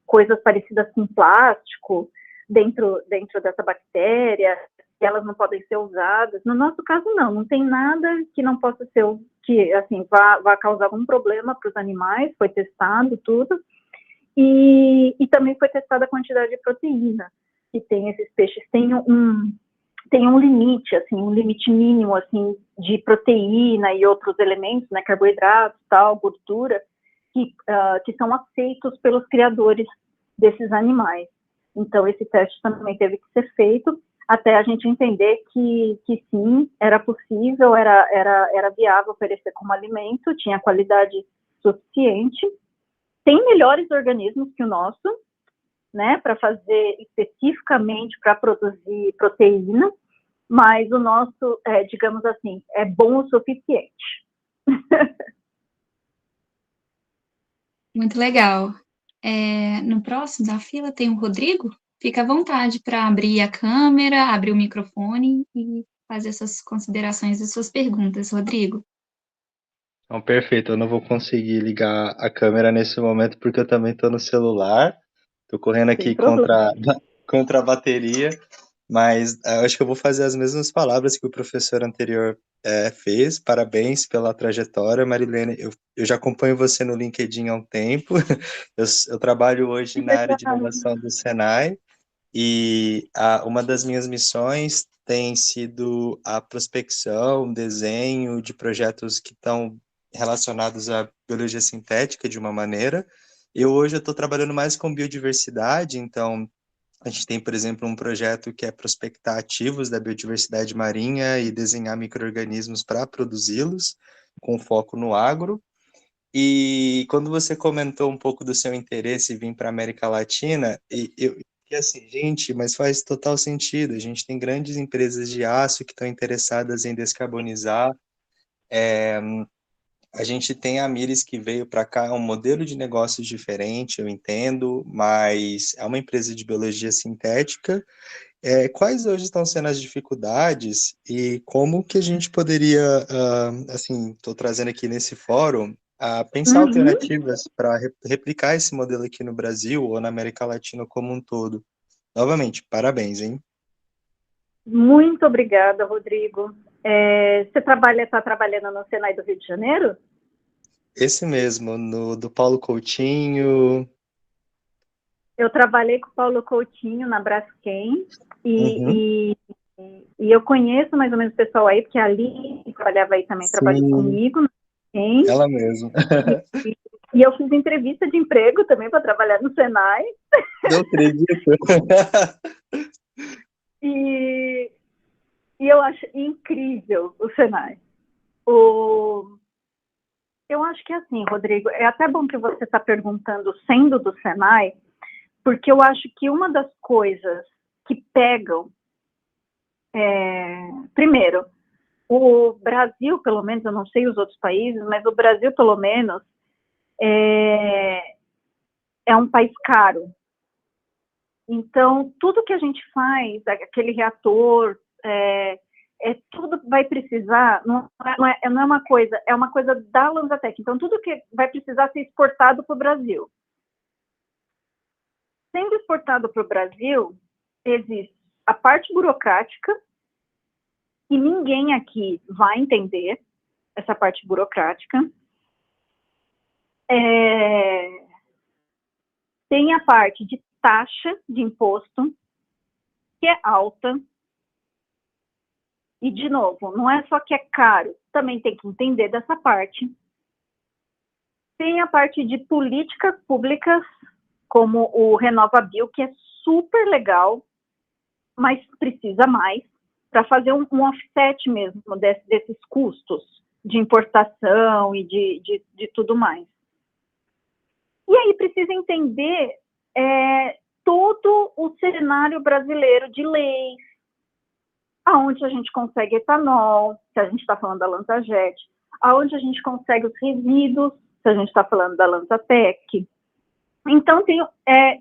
S2: coisas parecidas com plástico dentro dessa bactéria, e elas não podem ser usadas. No nosso caso, não tem nada que não possa ser, que, assim, vá causar algum problema para os animais, foi testado tudo, e também foi testada a quantidade de proteína que tem esses peixes. Tem um limite, assim, um limite mínimo, assim, de proteína e outros elementos, né, carboidratos, tal, gordura, que são aceitos pelos criadores desses animais. Então, esse teste também teve que ser feito, até a gente entender que sim, era possível, era viável oferecer como alimento, tinha qualidade suficiente. Tem melhores organismos que o nosso, né, para fazer especificamente para produzir proteína, mas o nosso, digamos assim, é bom o suficiente.
S1: Muito legal. No próximo da fila tem o Rodrigo. Fica à vontade para abrir a câmera, abrir o microfone e fazer suas considerações e suas perguntas, Rodrigo.
S4: Então, perfeito. Eu não vou conseguir ligar a câmera nesse momento porque eu também estou no celular. Estou correndo aqui contra a bateria, mas eu acho que eu vou fazer as mesmas palavras que o professor anterior fez. Parabéns pela trajetória, Marilene. Eu já acompanho você no LinkedIn há um tempo. Eu trabalho hoje na área de inovação do Senai e uma das minhas missões tem sido a prospecção, desenho de projetos que estão relacionados à biologia sintética de uma maneira. Hoje eu estou trabalhando mais com biodiversidade, então a gente tem, por exemplo, um projeto que é prospectar ativos da biodiversidade marinha e desenhar micro-organismos para produzi-los, com foco no agro. E quando você comentou um pouco do seu interesse em vir para a América Latina, e assim, gente, mas faz total sentido. A gente tem grandes empresas de aço que estão interessadas em descarbonizar. A gente tem a Mires que veio para cá, é um modelo de negócios diferente, eu entendo, mas é uma empresa de biologia sintética. Quais hoje estão sendo as dificuldades e como que a gente poderia, assim, estou trazendo aqui nesse fórum, pensar alternativas para replicar esse modelo aqui no Brasil ou na América Latina como um todo? Novamente, parabéns, hein?
S2: Muito obrigada, Rodrigo. Você está trabalhando no Senai do Rio de Janeiro?
S4: Esse mesmo, do Paulo Coutinho.
S2: Eu trabalhei com o Paulo Coutinho na Braskem e eu conheço mais ou menos o pessoal aí, porque a Aline, que trabalhava aí também, trabalhou comigo.
S4: Ela mesma.
S2: E eu fiz entrevista de emprego também para trabalhar no Senai.
S4: Não acredito.
S2: E eu acho incrível o Senai. Eu acho que é assim, Rodrigo, é até bom que você está perguntando sendo do Senai, porque eu acho que uma das coisas que pegam, primeiro, o Brasil, pelo menos, eu não sei os outros países, mas o Brasil, pelo menos, é um país caro. Então, tudo que a gente faz, aquele reator, tudo vai precisar, não é uma coisa, é uma coisa da LanzaTech. Então, tudo que vai precisar ser exportado para o Brasil. Sendo exportado para o Brasil, existe a parte burocrática, e ninguém aqui vai entender essa parte burocrática. Tem a parte de taxa de imposto, que é alta. E, de novo, não é só que é caro, também tem que entender dessa parte. Tem a parte de políticas públicas, como o RenovaBio, que é super legal, mas precisa mais para fazer um offset mesmo desses custos de importação e de tudo mais. E aí precisa entender todo o cenário brasileiro de leis, aonde a gente consegue etanol, se a gente está falando da LanzaJet, aonde a gente consegue os resíduos, se a gente está falando da LanzaTech. Então, tem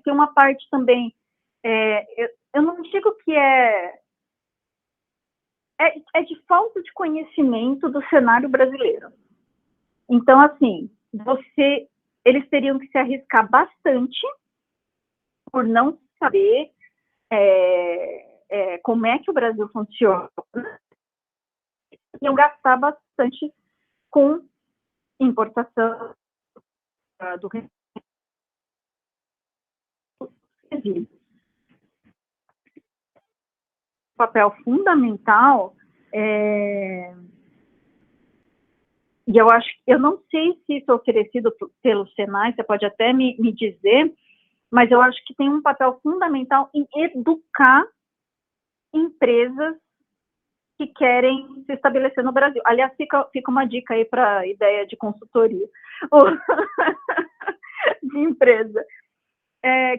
S2: uma parte também, eu não digo que é de falta de conhecimento do cenário brasileiro. Então, assim, eles teriam que se arriscar bastante por não saber como é que o Brasil funciona, iam gastar bastante com importação do resíduo. Papel fundamental, e eu não sei se isso é oferecido pelo Senai, você pode até me dizer, mas eu acho que tem um papel fundamental em educar empresas que querem se estabelecer no Brasil. Aliás, fica uma dica aí para a ideia de consultoria de empresa,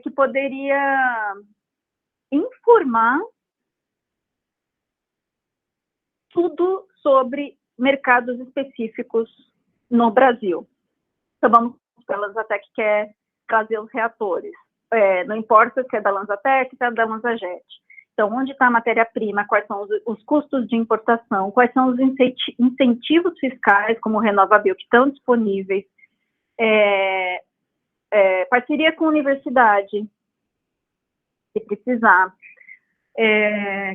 S2: que poderia informar tudo sobre mercados específicos no Brasil. Então, vamos para a LanzaTech, que quer trazer os reatores. Não importa se é da LanzaTech, se é da LanzaJet. Então, onde está a matéria-prima, quais são os custos de importação, quais são os incentivos fiscais, como o RenovaBio, que estão disponíveis, parceria com a universidade, se precisar,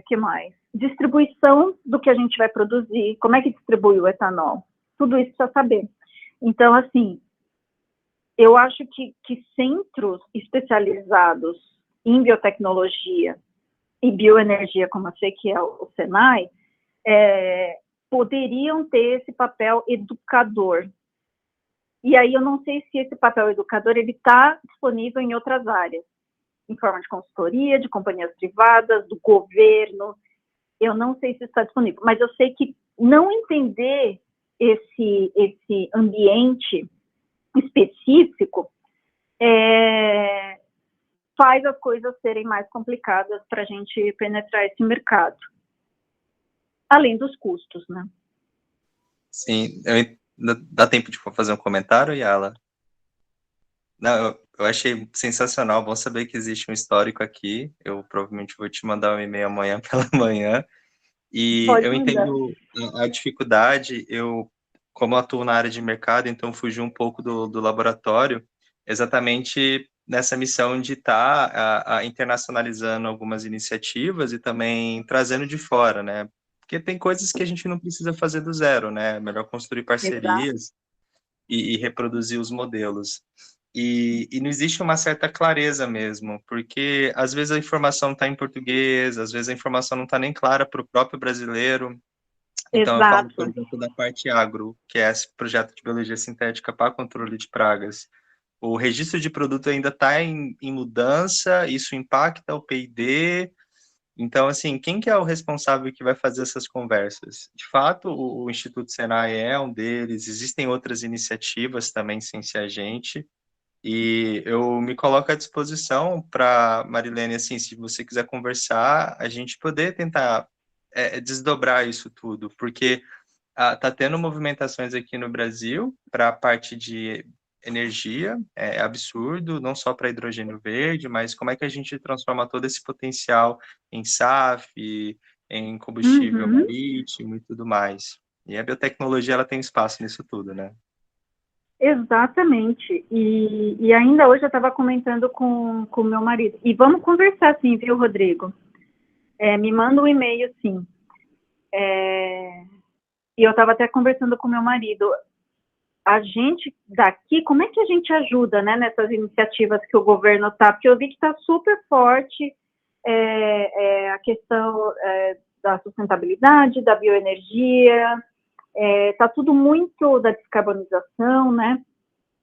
S2: que mais? Distribuição do que a gente vai produzir, como é que distribui o etanol, tudo isso precisa saber. Então, assim, eu acho que centros especializados em biotecnologia e bioenergia, como eu sei que é o Senai, poderiam ter esse papel educador. E aí eu não sei se esse papel educador ele está disponível em outras áreas, em forma de consultoria, de companhias privadas, do governo. Eu não sei se está disponível, mas eu sei que não entender esse ambiente específico faz as coisas serem mais complicadas para a gente penetrar esse mercado. Além dos custos, né?
S4: Sim, dá tempo de fazer um comentário, Yala? Não, eu achei sensacional, bom saber que existe um histórico aqui. Eu provavelmente vou te mandar um e-mail amanhã pela manhã. E
S2: Pode
S4: eu
S2: mandar.
S4: entendo a dificuldade, como atuo na área de mercado, então fugi um pouco do laboratório, exatamente nessa missão de estar internacionalizando algumas iniciativas e também trazendo de fora, né? Porque tem coisas que a gente não precisa fazer do zero, né? É melhor construir parcerias e reproduzir os modelos. E não existe uma certa clareza mesmo, porque às vezes a informação está em português, às vezes a informação não está nem clara para o próprio brasileiro. Então, eu falo, por exemplo, da parte agro, que é esse projeto de biologia sintética para controle de pragas. O registro de produto ainda está em mudança, isso impacta o P&D. Então, assim, quem que é o responsável que vai fazer essas conversas? De fato, o Instituto Senai é um deles, existem outras iniciativas também sem ser a gente, e eu me coloco à disposição para, Marilene, assim, se você quiser conversar, a gente poder tentar desdobrar isso tudo, porque tá tendo movimentações aqui no Brasil para a parte de energia, é absurdo, não só para hidrogênio verde, mas como é que a gente transforma todo esse potencial em SAF, em combustível marítimo e tudo mais. E a biotecnologia, ela tem espaço nisso tudo, né?
S2: Exatamente, e ainda hoje eu estava comentando com o meu marido, e vamos conversar sim, viu, Rodrigo? Me manda um e-mail, sim. E eu estava até conversando com o meu marido, a gente daqui, como é que a gente ajuda, né, nessas iniciativas que o governo está, porque eu vi que está super forte a questão da sustentabilidade, da bioenergia, está tudo muito da descarbonização, né?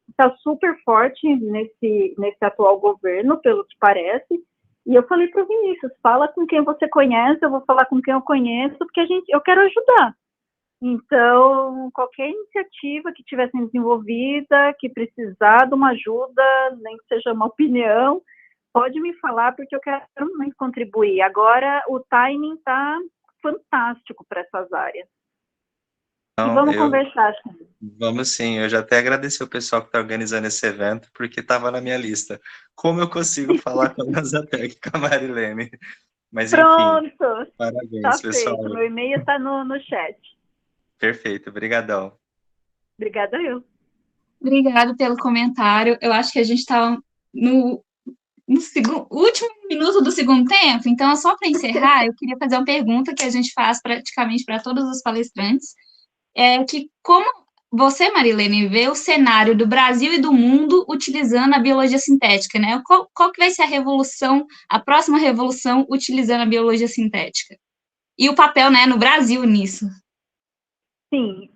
S2: Está super forte nesse atual governo, pelo que parece. E eu falei para o Vinícius, fala com quem você conhece, eu vou falar com quem eu conheço, porque eu quero ajudar. Então, qualquer iniciativa que estiver sendo desenvolvida, que precisar de uma ajuda, nem que seja uma opinião, Pode me falar, porque eu quero muito contribuir. Agora, o timing está fantástico para essas áreas. E
S4: Então,
S2: vamos conversar.
S4: Vamos sim, eu já até agradeci o pessoal que está organizando esse evento, porque estava na minha lista. Como eu consigo falar com a Nasatec, com a Marilene? Mas enfim,
S2: Pronto,
S4: parabéns,
S2: tá
S4: pessoal.
S2: feito. Meu e-mail está no chat.
S4: Perfeito, brigadão.
S2: Obrigada eu.
S1: Obrigada pelo comentário. Eu acho que a gente está no último minuto do segundo tempo, então, só para encerrar, eu queria fazer uma pergunta que a gente faz praticamente para todos os palestrantes, que como você, Marilene, vê o cenário do Brasil e do mundo utilizando a biologia sintética, né? Qual que vai ser a revolução, a próxima revolução utilizando a biologia sintética? E o papel, né, no Brasil nisso?
S2: Sim,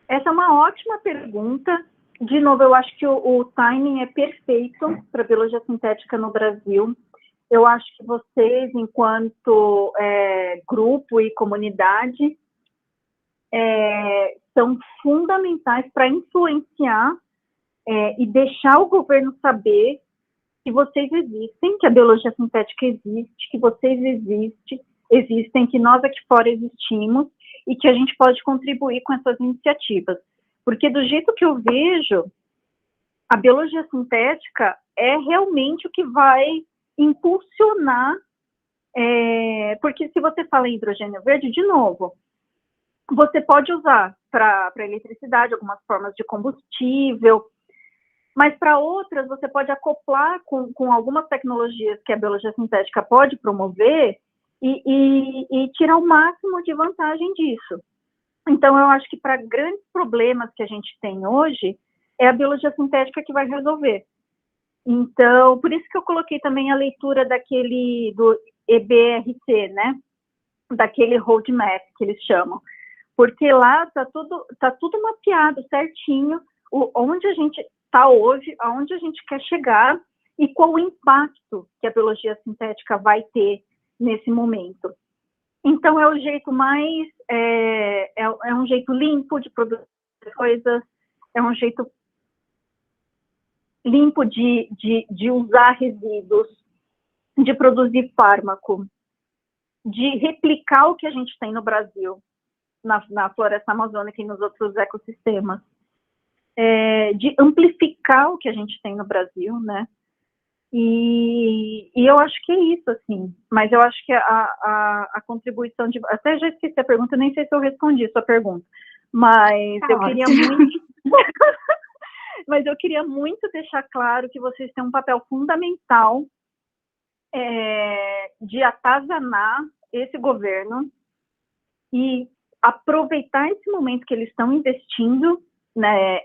S2: essa é uma ótima pergunta. De novo, eu acho que o timing é perfeito para a biologia sintética no Brasil. Eu acho que vocês, enquanto grupo e comunidade, são fundamentais para influenciar e deixar o governo saber que vocês existem, que a biologia sintética existe, que vocês existem, que nós aqui fora existimos e que a gente pode contribuir com essas iniciativas. Porque do jeito que eu vejo, a biologia sintética é realmente o que vai impulsionar, porque se você fala em hidrogênio verde, de novo, você pode usar para eletricidade algumas formas de combustível, mas para outras você pode acoplar com algumas tecnologias que a biologia sintética pode promover e tirar o máximo de vantagem disso. Então, eu acho que para grandes problemas que a gente tem hoje, é a biologia sintética que vai resolver. Então, por isso que eu coloquei também a leitura do EBRC, né? Daquele roadmap que eles chamam. Porque lá está tudo mapeado certinho, onde a gente está hoje, aonde a gente quer chegar e qual o impacto que a biologia sintética vai ter nesse momento. Então, é o jeito mais, é um jeito limpo de produzir coisas, é um jeito limpo de usar resíduos, de produzir fármaco, de replicar o que a gente tem no Brasil, na floresta amazônica e nos outros ecossistemas, de amplificar o que a gente tem no Brasil, né? E eu acho que é isso, assim. Mas eu acho que a contribuição de... Até já esqueci a pergunta, nem sei se eu respondi a sua pergunta. Mas eu queria muito... Mas eu queria muito deixar claro que vocês têm um papel fundamental de atazanar esse governo e aproveitar esse momento que eles estão investindo, né,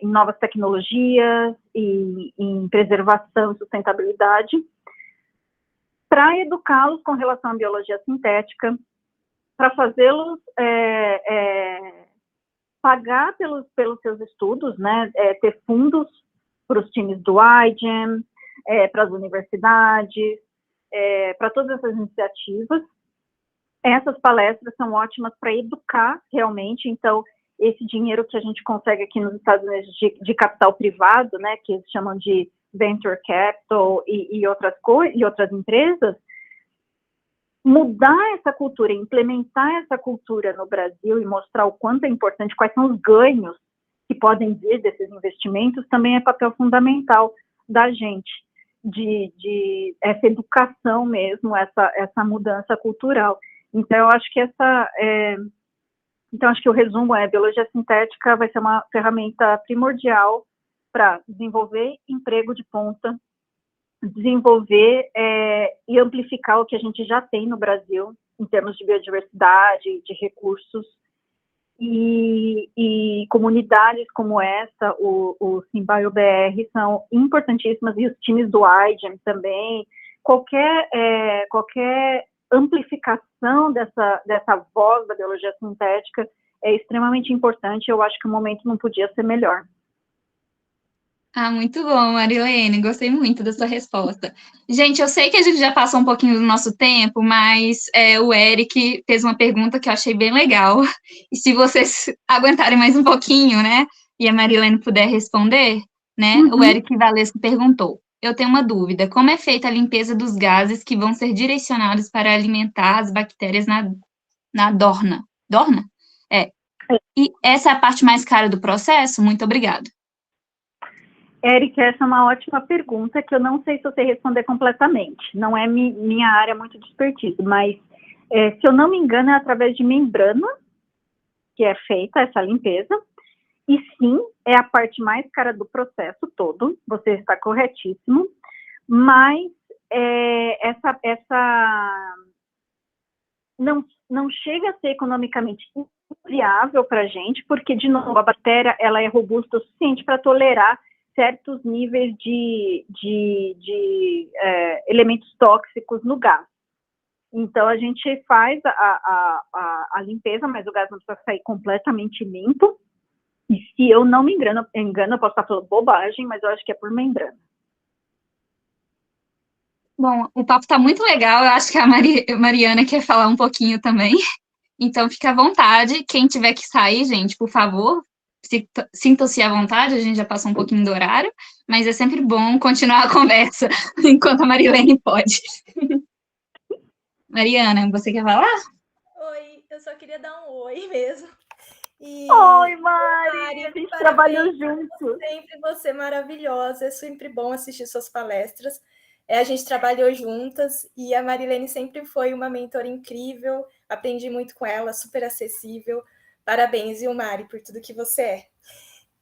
S2: em novas tecnologias, em preservação e sustentabilidade, para educá-los com relação à biologia sintética, para fazê-los pagar pelos seus estudos, né, ter fundos para os times do iGEM, para as universidades, para todas essas iniciativas. Essas palestras são ótimas para educar realmente, então, esse dinheiro que a gente consegue aqui nos Estados Unidos de capital privado, né, que eles chamam de venture capital e outras empresas, mudar essa cultura, implementar essa cultura no Brasil e mostrar o quanto é importante, quais são os ganhos que podem vir desses investimentos, também é papel fundamental da gente, de essa educação mesmo, essa mudança cultural. Então, eu acho que Então, acho que o resumo a biologia sintética vai ser uma ferramenta primordial para desenvolver emprego de ponta, desenvolver e amplificar o que a gente já tem no Brasil, em termos de biodiversidade, de recursos, e comunidades como essa, o SimBioBR, são importantíssimas, e os times do iGEM também, qualquer amplificação dessa voz da biologia sintética é extremamente importante. Eu acho que o momento não podia ser melhor.
S1: Muito bom, Marilene, gostei muito da sua resposta. Gente, eu sei que a gente já passou um pouquinho do nosso tempo, mas o Eric fez uma pergunta que eu achei bem legal, e se vocês aguentarem mais um pouquinho, né, e a Marilene puder responder, né, O Eric Valesco perguntou: eu tenho uma dúvida. Como é feita a limpeza dos gases que vão ser direcionados para alimentar as bactérias na Dorna? Dorna? É. E essa é a parte mais cara do processo? Muito obrigada.
S2: Érica, essa é uma ótima pergunta que eu não sei se eu sei responder completamente. Não é minha área muito de expertise, mas se eu não me engano é através de membrana que é feita essa limpeza. E sim, é a parte mais cara do processo todo, você está corretíssimo, mas essa não chega a ser economicamente viável para a gente, porque, de novo, a bactéria ela é robusta o suficiente para tolerar certos níveis de elementos tóxicos no gás. Então, a gente faz a limpeza, mas o gás não precisa sair completamente limpo. E se eu não me engano, eu posso estar falando bobagem, mas eu acho que é por membrana.
S1: Bom, o papo está muito legal, eu acho que a Mariana quer falar um pouquinho também, então fica à vontade, quem tiver que sair, gente, por favor, sintam-se à vontade, a gente já passou um pouquinho do horário, mas é sempre bom continuar a conversa, enquanto a Marilene pode. Mariana, você quer falar?
S5: Oi, eu só queria dar um oi mesmo.
S2: Oi, Mari, a gente trabalhou junto.
S5: Sempre você é maravilhosa, é sempre bom assistir suas palestras. A gente trabalhou juntas e a Marilene sempre foi uma mentora incrível, aprendi muito com ela, super acessível. Parabéns, viu, Mari, por tudo que você é.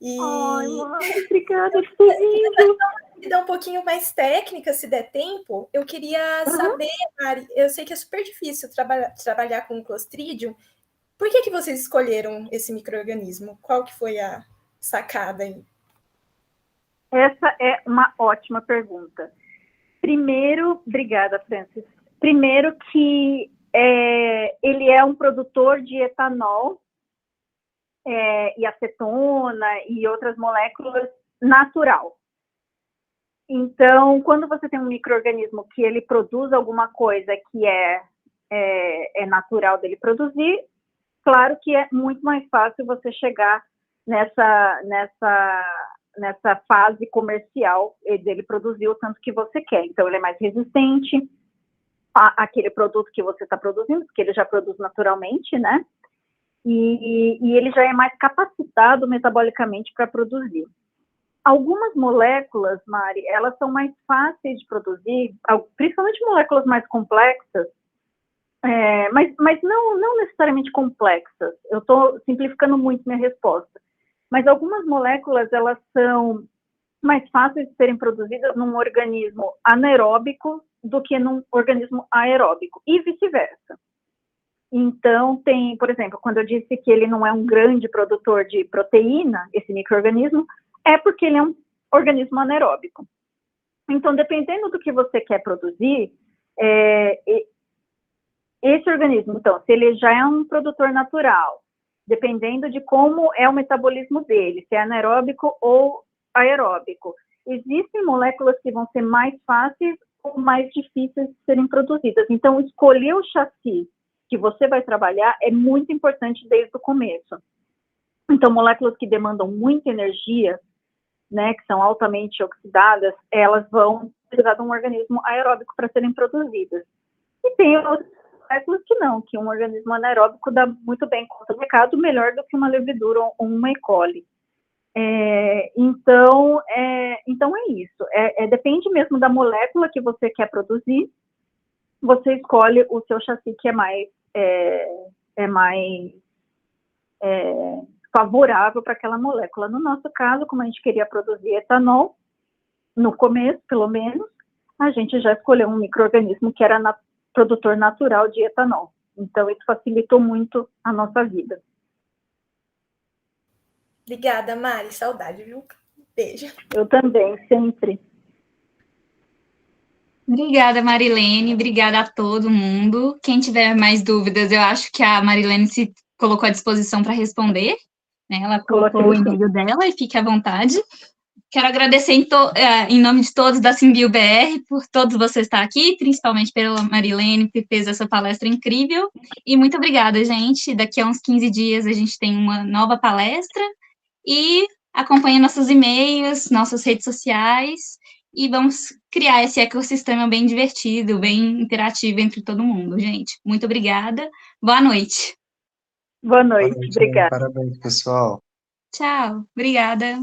S2: Ai, Mari, obrigada por ter vindo.
S5: Se der um pouquinho mais técnica, se der tempo, eu queria saber, Mari, eu sei que é super difícil trabalhar com Clostridium. Por que vocês escolheram esse micro-organismo? Qual que foi a sacada aí?
S2: Essa é uma ótima pergunta. Primeiro, obrigada, Francis. Primeiro que ele é um produtor de etanol e acetona e outras moléculas natural. Então, quando você tem um micro-organismo que ele produz alguma coisa que é natural dele produzir, claro que é muito mais fácil você chegar nessa fase comercial dele produzir o tanto que você quer. Então, ele é mais resistente àquele produto que você está produzindo, porque ele já produz naturalmente, né? E ele já é mais capacitado metabolicamente para produzir. Algumas moléculas, Mari, elas são mais fáceis de produzir, principalmente moléculas mais complexas, mas não necessariamente complexas. Eu estou simplificando muito minha resposta. Mas algumas moléculas, elas são mais fáceis de serem produzidas num organismo anaeróbico do que num organismo aeróbico, e vice-versa. Então, tem, por exemplo, quando eu disse que ele não é um grande produtor de proteína, esse micro-organismo, é porque ele é um organismo anaeróbico. Então, dependendo do que você quer produzir, esse organismo, então, se ele já é um produtor natural, dependendo de como é o metabolismo dele, se é anaeróbico ou aeróbico, existem moléculas que vão ser mais fáceis ou mais difíceis de serem produzidas. Então, escolher o chassi que você vai trabalhar é muito importante desde o começo. Então, moléculas que demandam muita energia, né, que são altamente oxidadas, elas vão precisar de um organismo aeróbico para serem produzidas. E tem outras moléculas que não, que um organismo anaeróbico dá muito bem conta do recado, melhor do que uma levedura ou uma E. coli. Então é isso. Depende mesmo da molécula que você quer produzir, você escolhe o seu chassi que é mais favorável para aquela molécula. No nosso caso, como a gente queria produzir etanol, no começo, pelo menos, a gente já escolheu um micro-organismo que era produtor natural de etanol. Então, isso facilitou muito a nossa vida.
S5: Obrigada, Mari. Saudade, viu? Beijo.
S2: Eu também, sempre.
S1: Obrigada, Marilene. Obrigada a todo mundo. Quem tiver mais dúvidas, eu acho que a Marilene se colocou à disposição para responder. Né? Ela colocou o e-mail dela e fique à vontade. Quero agradecer em nome de todos da SymBio-BR por todos vocês estar aqui, principalmente pela Marilene, que fez essa palestra incrível. E muito obrigada, gente. Daqui a uns 15 dias a gente tem uma nova palestra. E acompanhe nossos e-mails, nossas redes sociais. e vamos criar esse ecossistema bem divertido, bem interativo entre todo mundo, gente. Muito obrigada. Boa noite.
S2: Boa noite,
S4: Boa noite,
S2: obrigada.
S4: parabéns, pessoal.
S1: Tchau. Obrigada.